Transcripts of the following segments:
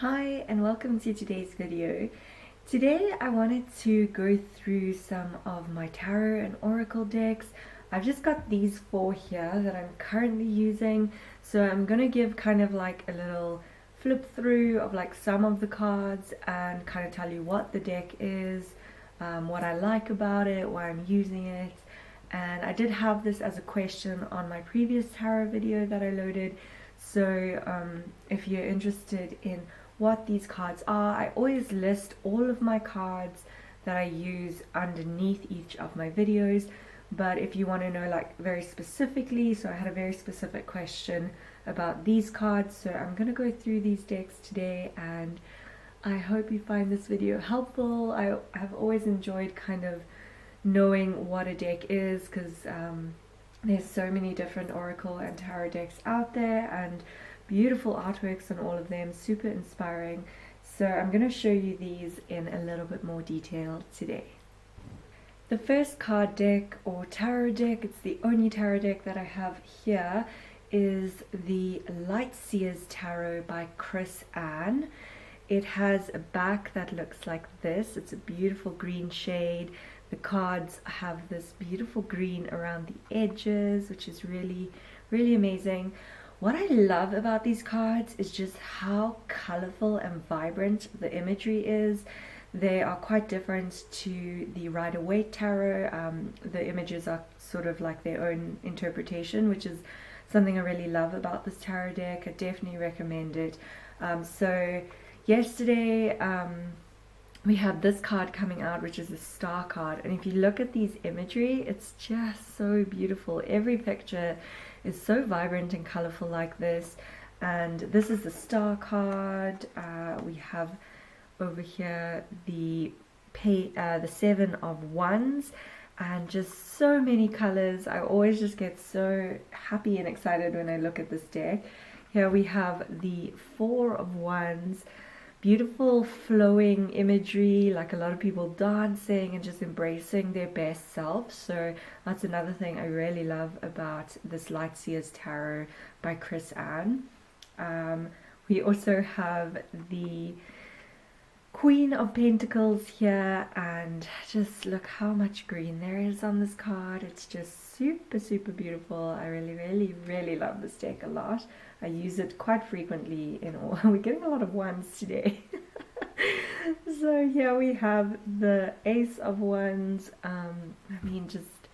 Hi and welcome to today's video. Today I wanted to go through some of my tarot and oracle decks. I've just got these four here that I'm currently using, so I'm gonna give kind of like a little flip through of like some of the cards and kind of tell you what the deck is, what I like about it, why I'm using it. And I did have this as a question on my previous tarot video that I loaded, so if you're interested in what these cards are, I always list all of my cards that I use underneath each of my videos. But if you want to know like very specifically, so I had a very specific question about these cards, so I'm going to go through these decks today and I hope you find this video helpful. I have always enjoyed kind of knowing what a deck is, because there's so many different oracle and tarot decks out there and beautiful artworks on all of them, super inspiring. So I'm going to show you these in a little bit more detail today. The first card deck or tarot deck, it's the only tarot deck that I have here, is the Lightseers Tarot by Krans. It has a back that looks like this. It's a beautiful green shade. The cards have this beautiful green around the edges, which is really, really amazing. What I love about these cards is just how colorful and vibrant the imagery is. They are quite different to the Rider-Waite Tarot. The images are sort of like their own interpretation, which is something I really love about this tarot deck. I definitely recommend it. So yesterday we had this card coming out, which is a star card, and if you look at these imagery, it's just so beautiful. Every picture is so vibrant and colorful like this. And this is the star card. We have over here the Seven of Wands, and just so many colors. I always just get so happy and excited when I look at this deck. Here we have the Four of Wands. Beautiful flowing imagery, like a lot of people dancing and just embracing their best self. So that's another thing I really love about this Lightseers Tarot by Krans. We also have the Queen of Pentacles here, and just look how much green there is on this card. It's just super, super beautiful. I really, really, really love this deck a lot. I use it quite frequently in all. We're getting a lot of wands today. So here we have the Ace of Wands. I mean, just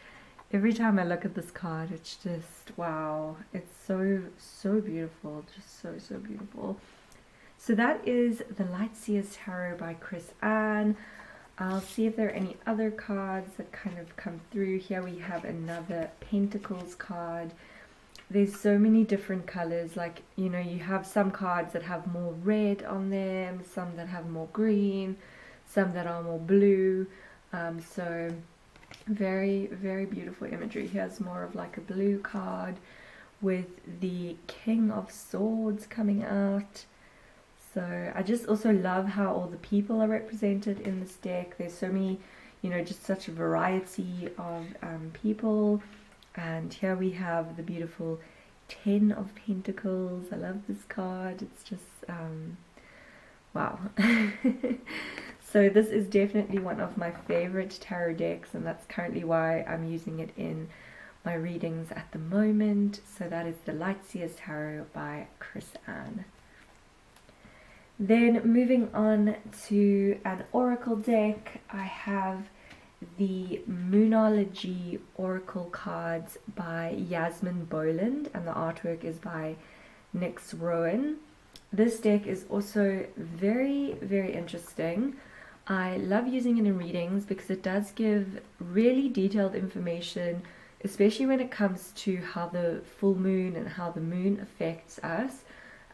every time I look at this card, it's just wow. It's so, so beautiful. Just so, so beautiful. So that is the Lightseers Tarot by Krans. I'll see if there are any other cards that kind of come through. Here we have another Pentacles card. There's so many different colors, like, you know, you have some cards that have more red on them, some that have more green, some that are more blue. So very, very beautiful imagery. Here's more of like a blue card with the King of Swords coming out. So I just also love how all the people are represented in this deck. There's so many, you know, just such a variety of people. And here we have the beautiful Ten of Pentacles. I love this card. It's just, wow. So this is definitely one of my favorite tarot decks, and that's currently why I'm using it in my readings at the moment. So that is the Lightseers Tarot by Krans. Then moving on to an oracle deck, I have the Moonology Oracle cards by Yasmin Boland, and the artwork is by Nix Rowan. This deck is also very, very interesting. I love using it in readings because it does give really detailed information, especially when it comes to how the full moon and how the moon affects us.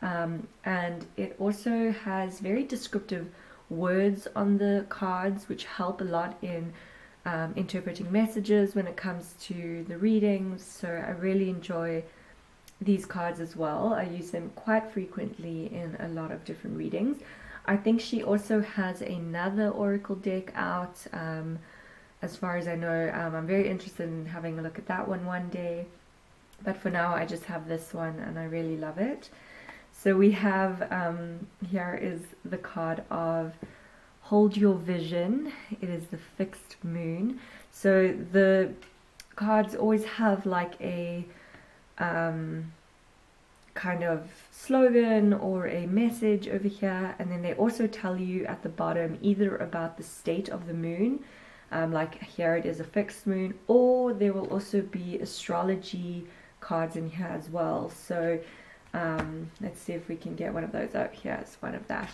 And it also has very descriptive words on the cards, which help a lot in interpreting messages when it comes to the readings. So I really enjoy these cards as well. I use them quite frequently in a lot of different readings. I think she also has another oracle deck out, as far as I know. I'm very interested in having a look at that one day, but for now I just have this one and I really love it. So we have, here is the card of Hold Your Vision. It is the fixed moon. So the cards always have like a kind of slogan or a message over here, and then they also tell you at the bottom either about the state of the moon, like here it is a fixed moon, or there will also be astrology cards in here as well. So let's see if we can get one of those out. Here is one of that.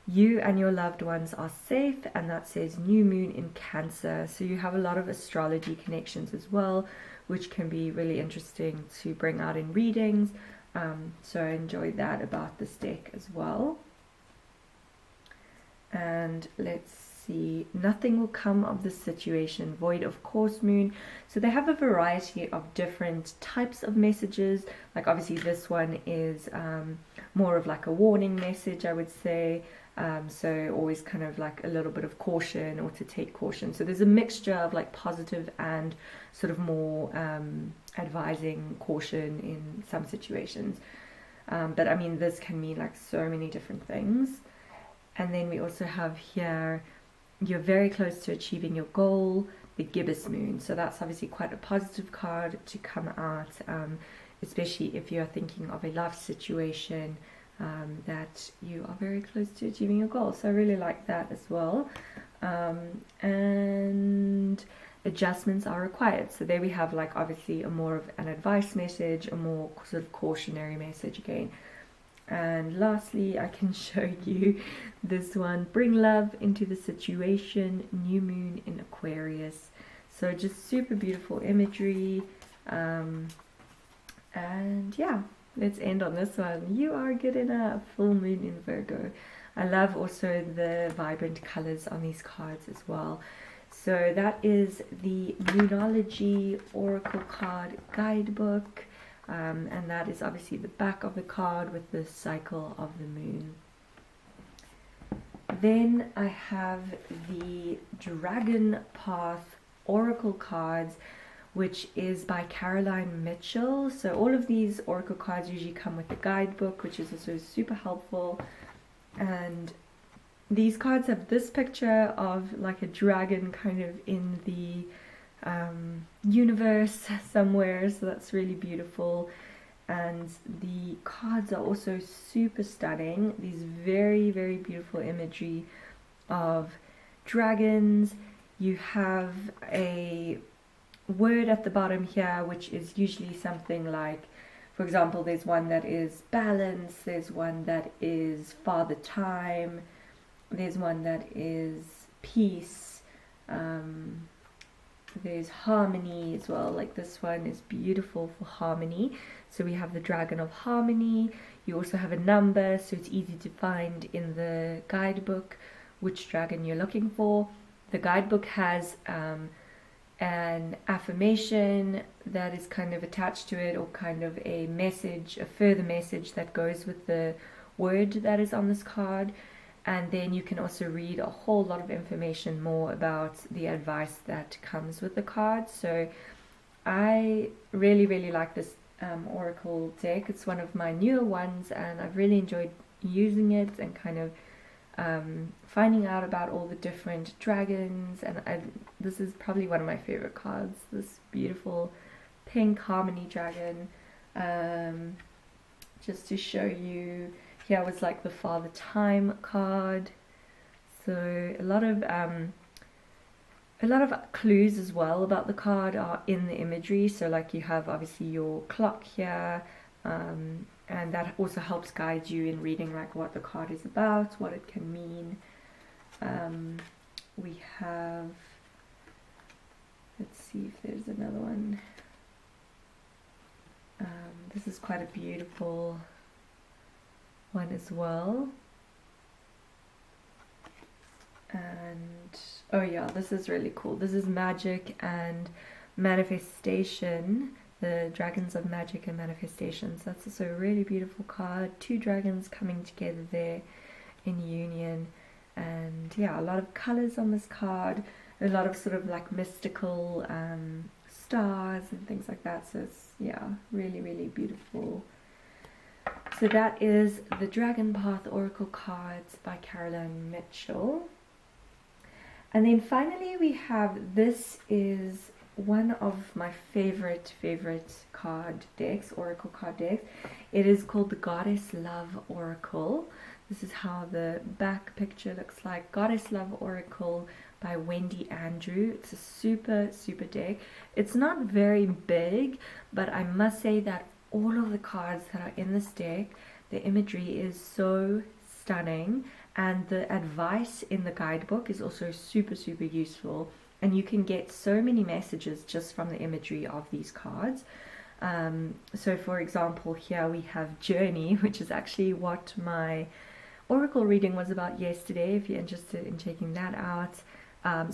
You and your loved ones are safe, and that says new moon in Cancer. So you have a lot of astrology connections as well, which can be really interesting to bring out in readings. So I enjoyed that about this deck as well. And let's see, nothing will come of this situation, void of course moon. So they have a variety of different types of messages. Like obviously this one is more of like a warning message, I would say. So always kind of like a little bit of caution, or to take caution. So there's a mixture of like positive and sort of more advising caution in some situations. But I mean, this can mean like so many different things. And then we also have here, you're very close to achieving your goal, the gibbous moon. So that's obviously quite a positive card to come out, especially if you're thinking of a life situation that you are very close to achieving your goal. So I really like that as well. And adjustments are required. So there we have like obviously a more of an advice message, a more sort of cautionary message again. And lastly, I can show you this one, bring love into the situation, new moon in Aquarius. So just super beautiful imagery. And yeah, let's end on this one. You are good enough. Full moon in Virgo. I love also the vibrant colors on these cards as well. So that is the Moonology Oracle card guidebook. And that is obviously the back of the card with the cycle of the moon. Then I have the Dragon Path Oracle cards, which is by Caroline Mitchell. So all of these oracle cards usually come with a guidebook, which is also super helpful. And these cards have this picture of like a dragon kind of in the universe somewhere, so that's really beautiful. And the cards are also super stunning. These very, very beautiful imagery of dragons. You have a word at the bottom here, which is usually something like, for example, there's one that is balance, there's one that is father time, there's one that is peace, there's harmony as well. Like this one is beautiful for harmony. So we have the dragon of harmony. You also have a number, so it's easy to find in the guidebook which dragon you're looking for. The guidebook has an affirmation that is kind of attached to it, or kind of a message, a further message that goes with the word that is on this card. And then you can also read a whole lot of information more about the advice that comes with the card. So I really, really like this oracle deck. It's one of my newer ones, and I've really enjoyed using it and kind of finding out about all the different dragons. And this is probably one of my favorite cards, this beautiful pink harmony dragon. Just to show you, here was like the father time card. So a lot of clues as well about the card are in the imagery. So like you have obviously your clock here, and that also helps guide you in reading like what the card is about, what it can mean. We have, let's see if there's another one. This is quite a beautiful one as well. And oh yeah, this is really cool. This is magic and manifestation, the dragons of magic and manifestations. That's also a really beautiful card. Two dragons coming together there in union. And yeah, a lot of colors on this card, a lot of sort of like mystical stars and things like that. So it's, yeah, really, really beautiful. So that is the Dragon Path Oracle cards by Caroline Mitchell. And then finally we have, this is one of my favorite card decks, oracle card decks. It is called the Goddess Love Oracle. This is how the back picture looks like. Goddess Love Oracle by Wendy Andrew. It's a super deck. It's not very big, but I must say that all of the cards that are in this deck, the imagery is so stunning, and the advice in the guidebook is also super useful, and you can get so many messages just from the imagery of these cards. So for example, here we have Journey, which is actually what my oracle reading was about yesterday, if you're interested in checking that out.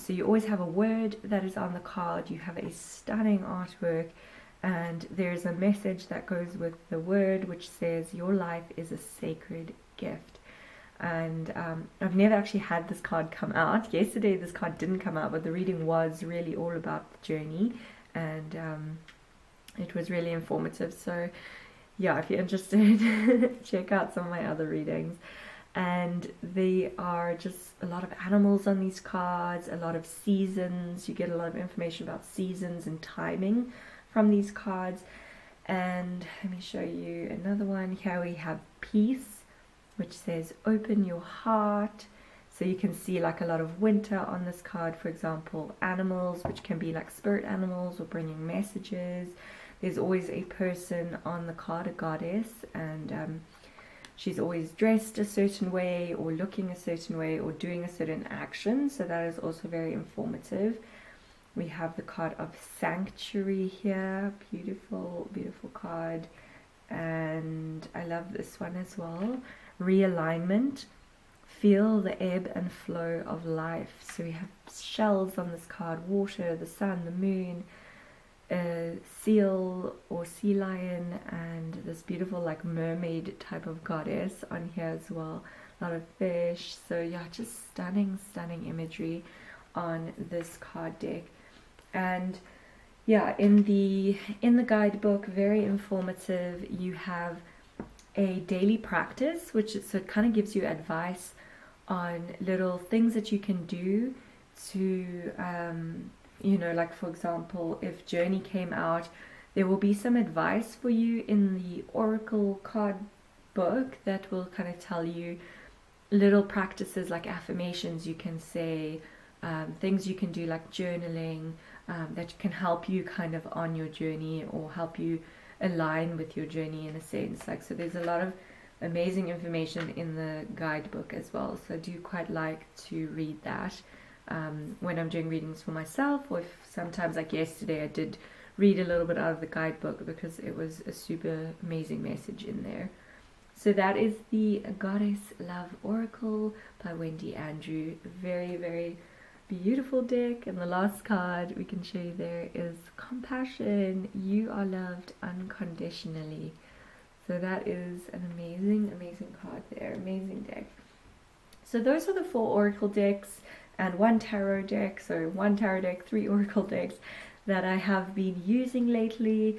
So you always have a word that is on the card, you have a stunning artwork, and there's a message that goes with the word, which says your life is a sacred gift. And I've never actually had this card come out. Yesterday this card didn't come out, but the reading was really all about the journey, and it was really informative. So yeah, if you're interested, check out some of my other readings. And they are just a lot of animals on these cards, a lot of seasons. You get a lot of information about seasons and timing from these cards. And let me show you another one. Here we have Peace, which says open your heart. So you can see like a lot of winter on this card, for example. Animals, which can be like spirit animals or bringing messages. There's always a person on the card, a goddess, and she's always dressed a certain way or looking a certain way or doing a certain action, so that is also very informative. We have the card of Sanctuary here, beautiful card, and I love this one as well. Realignment, feel the ebb and flow of life. So we have shells on this card, water, the sun, the moon, a seal or sea lion, and this beautiful like mermaid type of goddess on here as well. A lot of fish. So yeah, just stunning imagery on this card deck. And yeah, in the guidebook, very informative. You have a daily practice, which is, so it kind of gives you advice on little things that you can do to you know, like for example, if Journey came out, there will be some advice for you in the oracle card book that will kind of tell you little practices like affirmations you can say, things you can do like journaling, that can help you kind of on your journey or help you align with your journey in a sense. Like, so there's a lot of amazing information in the guidebook as well, so I do quite like to read that when I'm doing readings for myself, or if sometimes like yesterday I did read a little bit out of the guidebook because it was a super amazing message in there. So that is the Goddess Love Oracle by Wendy Andrew. Very beautiful deck. And the last card we can show you there is Compassion. You are loved unconditionally. So that is an amazing card there. Amazing deck. So those are the 4 oracle decks and 1 tarot deck. So 1 tarot deck, 3 oracle decks that I have been using lately.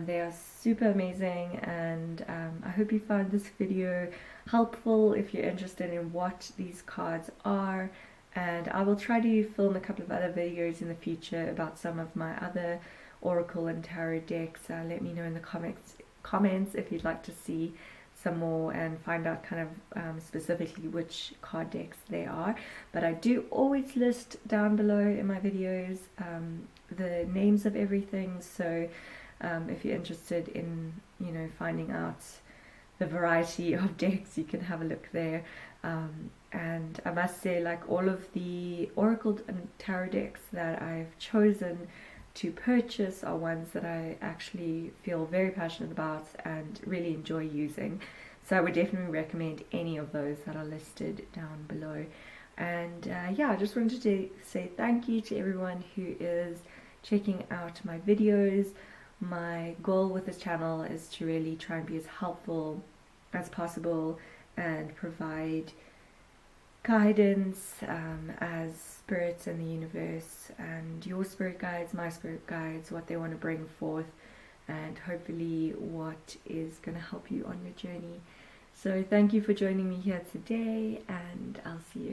They are super amazing, and I hope you found this video helpful if you're interested in what these cards are. And I will try to film a couple of other videos in the future about some of my other oracle and tarot decks. Let me know in the comments if you'd like to see some more and find out kind of specifically which card decks they are. But I do always list down below in my videos the names of everything, so if you're interested in, you know, finding out the variety of decks, you can have a look there. And I must say, like, all of the oracle and tarot decks that I've chosen to purchase are ones that I actually feel very passionate about and really enjoy using. So I would definitely recommend any of those that are listed down below. And yeah, I just wanted to say thank you to everyone who is checking out my videos. My goal with this channel is to really try and be as helpful as possible and provide guidance as spirits in the universe and your spirit guides, my spirit guides, what they want to bring forth, and hopefully what is going to help you on your journey. So thank you for joining me here today, and I'll see you